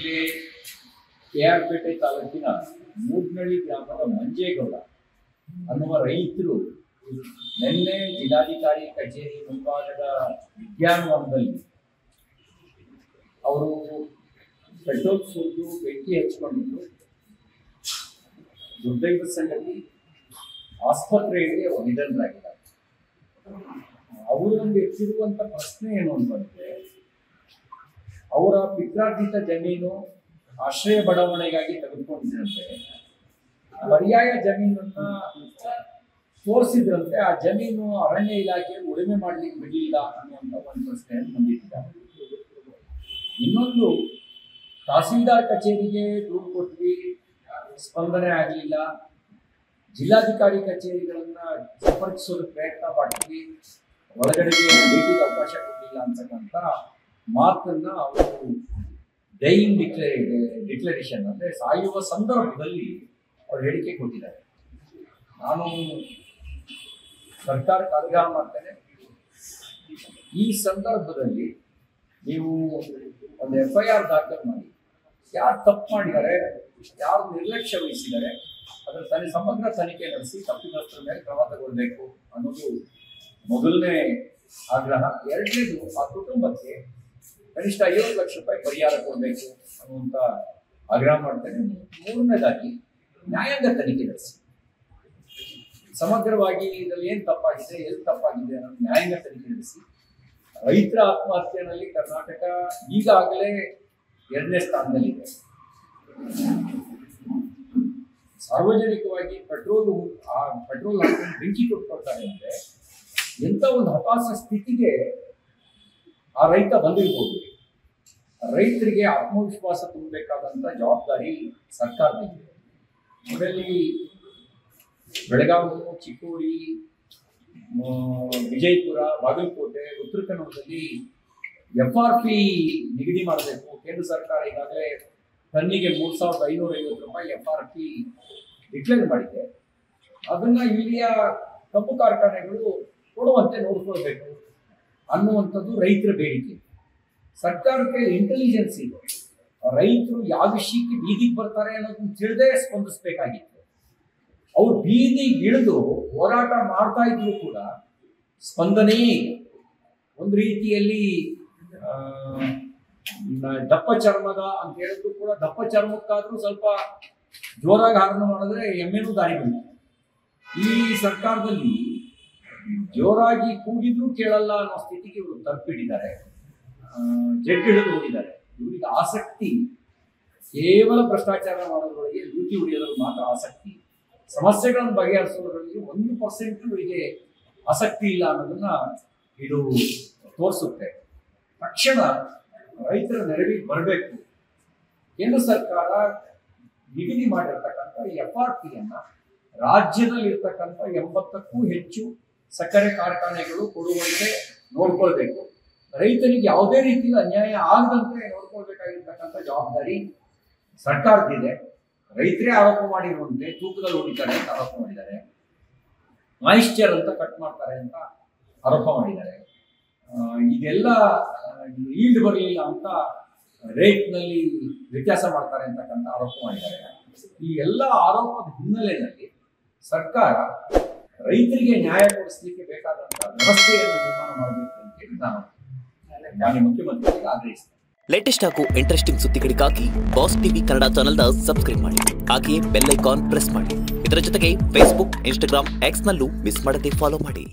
ಜಿಲ್ಲೆ ಕೆಆರ್ಪೇಟೆ ತಾಲೂಕಿನ ಮೂಡ್ನಳ್ಳಿ ಗ್ರಾಮದ ಮಂಜೇಗೌಡ ಅನ್ನುವ ರೈತರು ನಿನ್ನೆ ಜಿಲ್ಲಾಧಿಕಾರಿ ಕಚೇರಿ ಮುಂಭಾಗದ ಉದ್ಯಾನವನದಲ್ಲಿ ಅವರು ಪೆಟ್ರೋಲ್ ಸುರಿದು ಬೆಂಕಿ ಹಚ್ಕೊಂಡಿದ್ದು. ದುರ್ದೈವ ಸಂಗತಿ ಆಸ್ಪತ್ರೆಯಲ್ಲಿ ನಿಧನರಾಗಿದ್ದಾರೆ. ಅವರು ಒಂದು ಎತ್ತಿರುವಂತ ಪ್ರಶ್ನೆ ಏನು ಅಂತಂದ್ರೆ, ಅವರ ಪಿತ್ರಾರ್ಜಿತ ಜಮೀನು ಆಶ್ರಯ ಬಡಾವಣೆಗಾಗಿ ತೆಗೆದುಕೊಂಡಿದ್ರಂತೆ, ಪರ್ಯಾಯ ಜಮೀನನ್ನ ತೋರಿಸಿದ್ರಂತೆ, ಆ ಜಮೀನು ಅರಣ್ಯ ಇಲಾಖೆ ಉಳುಮೆ ಮಾಡ್ಲಿಕ್ಕೆ ಬಿಡಲಿಲ್ಲ ಅನ್ನುವಂತ ಒಂದು ಪ್ರಶ್ನೆಯನ್ನು ಹೊಂದಿದ್ದಾರೆ. ಇನ್ನೊಂದು, ತಹಸೀಲ್ದಾರ್ ಕಚೇರಿಗೆ ದೂರು ಕೊಟ್ವಿ, ಸ್ಪಂದನೆ ಆಗಲಿಲ್ಲ. ಜಿಲ್ಲಾಧಿಕಾರಿ ಕಚೇರಿಗಳನ್ನ ಸಂಪರ್ಕಿಸೋದಕ್ಕೆ ಪ್ರಯತ್ನ ಮಾಡ್ತೀವಿ, ಒಳಗಡೆಗೆ ಭೇಟಿಗೆ ಅವಕಾಶ ಕೊಡಲಿಲ್ಲ ಅಂತಕ್ಕಂಥ ಮಾತನ್ನ ಅವರು ಡೈಯಿಂಗ್ ಡಿಕ್ಲರೇಷನ್ ಅಂದ್ರೆ ಸಾಯುವ ಸಂದರ್ಭದಲ್ಲಿ ಅವರು ಹೇಳಿಕೆ ಕೊಟ್ಟಿದ್ದಾರೆ. ನಾನು ಸರ್ಕಾರಕ್ಕೆ ಆಗ್ರಹ ಮಾಡ್ತೇನೆ, ಈ ಸಂದರ್ಭದಲ್ಲಿ ನೀವು ಒಂದು FIR ದಾಖಲು ಮಾಡಿ, ಯಾರು ತಪ್ಪು ಮಾಡಿದ್ದಾರೆ, ಯಾರು ನಿರ್ಲಕ್ಷ್ಯ ವಹಿಸಿದ್ದಾರೆ, ಅದರ ಸಮಗ್ರ ತನಿಖೆ ನಡೆಸಿ ತಪ್ಪಿತಸ್ಥರ ಮೇಲೆ ಕ್ರಮ ತಗೊಳ್ಬೇಕು ಅನ್ನೋದು ಮೊದಲನೇ ಆಗ್ರಹ. ಎರಡನೇದು, ಆ ಕುಟುಂಬಕ್ಕೆ ಕನಿಷ್ಠ 50 ಲಕ್ಷ ರೂಪಾಯಿ ಪರಿಹಾರ ಕೊಡಬೇಕು ಅನ್ನುವಂತ ಆಗ್ರಹ ಮಾಡ್ತೇನೆ. ಮೂರನೇದಾಗಿ, ನ್ಯಾಯಾಂಗ ತನಿಖೆ ನಡೆಸಿ ಸಮಗ್ರವಾಗಿ ಇದರಲ್ಲಿ ಏನ್ ತಪ್ಪಾಗಿದೆ, ಎಲ್ಲಿ ತಪ್ಪಾಗಿದೆ ಅನ್ನೋ ನ್ಯಾಯಾಂಗ ತನಿಖೆ ನಡೆಸಿ. ರೈತರ ಆತ್ಮಹತ್ಯೆಯಲ್ಲಿ ಕರ್ನಾಟಕ ಈಗಾಗಲೇ 2ನೇ ಸ್ಥಾನದಲ್ಲಿದೆ. ಸಾರ್ವಜನಿಕವಾಗಿ ಪೆಟ್ರೋಲ್ ಹಾಕೊಂಡು ಬೆಂಕಿ ಕೊಟ್ಕೊಳ್ತಾರೆ ಅಂದ್ರೆ ಎಂತ ಒಂದು ಹತಾಶ ಸ್ಥಿತಿಗೆ ಆ ರೈತ ಬಂದಿರ್ಬೋದು. ರೈತರಿಗೆ ಆತ್ಮವಿಶ್ವಾಸ ತುಂಬಬೇಕಾದಂತ ಜವಾಬ್ದಾರಿ ಸರ್ಕಾರದಿದೆ. ಅದರಲ್ಲಿ ಬೆಳಗಾವಿ, ಚಿಕ್ಕೋಡಿ, ವಿಜಯಪುರ, ಬಾಗಲಕೋಟೆ, ಉತ್ತರ ಕನ್ನಡದಲ್ಲಿ FRP ನಿಗದಿ ಮಾಡಬೇಕು. ಕೇಂದ್ರ ಸರ್ಕಾರ ಈಗಾಗಲೇ ಟನ್ನಿಗೆ 3,550 ರೂಪಾಯಿ FRP ಡಿಕ್ಲೇರ್ ಮಾಡಿದೆ. ಅದನ್ನ ಇಲ್ಲಿಯ ಕಬ್ಬು ಕಾರ್ಖಾನೆಗಳು ಕೊಡುವಂತೆ ನೋಡ್ಕೊಳ್ಬೇಕು ಅನ್ನುವಂಥದ್ದು ರೈತರ ಬೇಡಿಕೆ. ಸರ್ಕಾರಕ್ಕೆ ಇಂಟೆಲಿಜೆನ್ಸ್ ಇದೆ, ರೈತರು ಯಾವ ವಿಷಯಕ್ಕೆ ಬೀದಿಗೆ ಬರ್ತಾರೆ ಅನ್ನೋದನ್ನ ತಿಳಿದೇ ಸ್ಪಂದಿಸಬೇಕಾಗಿತ್ತು. ಅವ್ರು ಬೀದಿಗೆ ಇಳಿದು ಹೋರಾಟ ಮಾಡ್ತಾ ಇದ್ರು ಕೂಡ ಸ್ಪಂದನೆಯೇ ಇಲ್ಲ. ಒಂದು ರೀತಿಯಲ್ಲಿ ದಪ್ಪ ಚರ್ಮದ ಅಂತ ಹೇಳಿದ್ರು ಕೂಡ ದಪ್ಪ ಚರ್ಮಕ್ಕಾದ್ರೂ ಸ್ವಲ್ಪ ಜೋರಾಗಿ ಹಾರಣ ಮಾಡಿದ್ರೆ ಎಮ್ಮೆನೂ ದಾರಿ ಬಂದಿದೆ. ಈ ಸರ್ಕಾರದಲ್ಲಿ ಜೋರಾಗಿ ಕೂಗಿದ್ರು ಕೇಳಲ್ಲ ಅನ್ನೋ ಸ್ಥಿತಿಗೆ ಇವರು ತಲುಪಿಟ್ಟಿದ್ದಾರೆ, ಜಡ್ಡು ಹಿಡಿದು ಹೋಗಿದ್ದಾರೆ. ಇವರಿಗೆ ಆಸಕ್ತಿ ಕೇವಲ ಭ್ರಷ್ಟಾಚಾರ ಮಾಡೋದ್ರೊಳಗೆ, ಲೂಟಿ ಹೊಡೆಯೋದ್ರಲ್ಲಿ ಮಾತ್ರ ಆಸಕ್ತಿ. ಸಮಸ್ಯೆಗಳನ್ನು ಬಗೆಹರಿಸೋದ್ರಲ್ಲಿ 1% ಇವರಿಗೆ ಆಸಕ್ತಿ ಇಲ್ಲ ಅನ್ನೋದನ್ನ ಇದು ತೋರಿಸುತ್ತೆ. ತಕ್ಷಣ ರೈತರ ನೆರವಿಗೆ ಬರಬೇಕು. ಕೇಂದ್ರ ಸರ್ಕಾರ ನಿಗದಿ ಮಾಡಿರ್ತಕ್ಕಂಥ FRPಯನ್ನ ರಾಜ್ಯದಲ್ಲಿ ಇರ್ತಕ್ಕಂಥ 80ಕ್ಕೂ ಹೆಚ್ಚು ಸಕ್ಕರೆ ಕಾರ್ಖಾನೆಗಳು ಕೊಡುವಂತೆ ನೋಡ್ಕೊಳ್ಬೇಕು. ರೈತರಿಗೆ ಯಾವುದೇ ರೀತಿಯ ಅನ್ಯಾಯ ಆಗದಂತೆ ನೋಡ್ಕೊಳ್ಬೇಕಾಗಿರ್ತಕ್ಕಂಥ ಜವಾಬ್ದಾರಿ ಸರ್ಕಾರದಿದೆ. ರೈತರೇ ಆರೋಪ ಮಾಡಿರುವಂತೆ ತೂಕದಲ್ಲಿ ಹೊಡಿತಾರೆ ಅಂತ ಆರೋಪ ಮಾಡಿದ್ದಾರೆ, ಮಾಯಿಶ್ಚರ್ ಅಂತ ಕಟ್ ಮಾಡ್ತಾರೆ ಅಂತ ಆರೋಪ ಮಾಡಿದ್ದಾರೆ. ಇದೆಲ್ಲ ಈಲ್ಡ್ ಬರಲಿಲ್ಲ ಅಂತ ರೇಟ್ನಲ್ಲಿ ವ್ಯತ್ಯಾಸ ಮಾಡ್ತಾರೆ ಅಂತಕ್ಕಂಥ ಆರೋಪ ಮಾಡಿದ್ದಾರೆ. ಈ ಎಲ್ಲ ಆರೋಪದ ಹಿನ್ನೆಲೆಯಲ್ಲಿ ಸರ್ಕಾರ ರೈತರಿಗೆ ನ್ಯಾಯ ಕೊಡಿಸಲಿಕ್ಕೆ ಬೇಕಾದಂತ ವ್ಯವಸ್ಥೆಯನ್ನು ನಿರ್ಮಾಣ ಮಾಡಬೇಕು ಅಂತೇಳಿ ನಾನು ಮಾನ್ಯ ಮುಖ್ಯಮಂತ್ರಿಗಳಿಗೆ ಆಗ್ರಹಿಸ್ತೇನೆ. ಲೇಟೆಸ್ಟ್ ಹಾಗೂ ಇಂಟ್ರೆಸ್ಟಿಂಗ್ ಸುದ್ದಿಗಳಿಗಾಗಿ ಬಾಸ್ ಟಿವಿ ಕನ್ನಡ ಚಾನೆಲ್ನ ಸಬ್ಸ್ಕ್ರೈಬ್ ಮಾಡಿ, ಹಾಗೆಯೇ ಬೆಲ್ ಐಕಾನ್ ಪ್ರೆಸ್ ಮಾಡಿ. ಇದರ ಜೊತೆಗೆ ಫೇಸ್ಬುಕ್, ಇನ್ಸ್ಟಾಗ್ರಾಮ್, ಎಕ್ಸ್ ನಲ್ಲೂ ಮಿಸ್ ಮಾಡದೆ ಫಾಲೋ ಮಾಡಿ.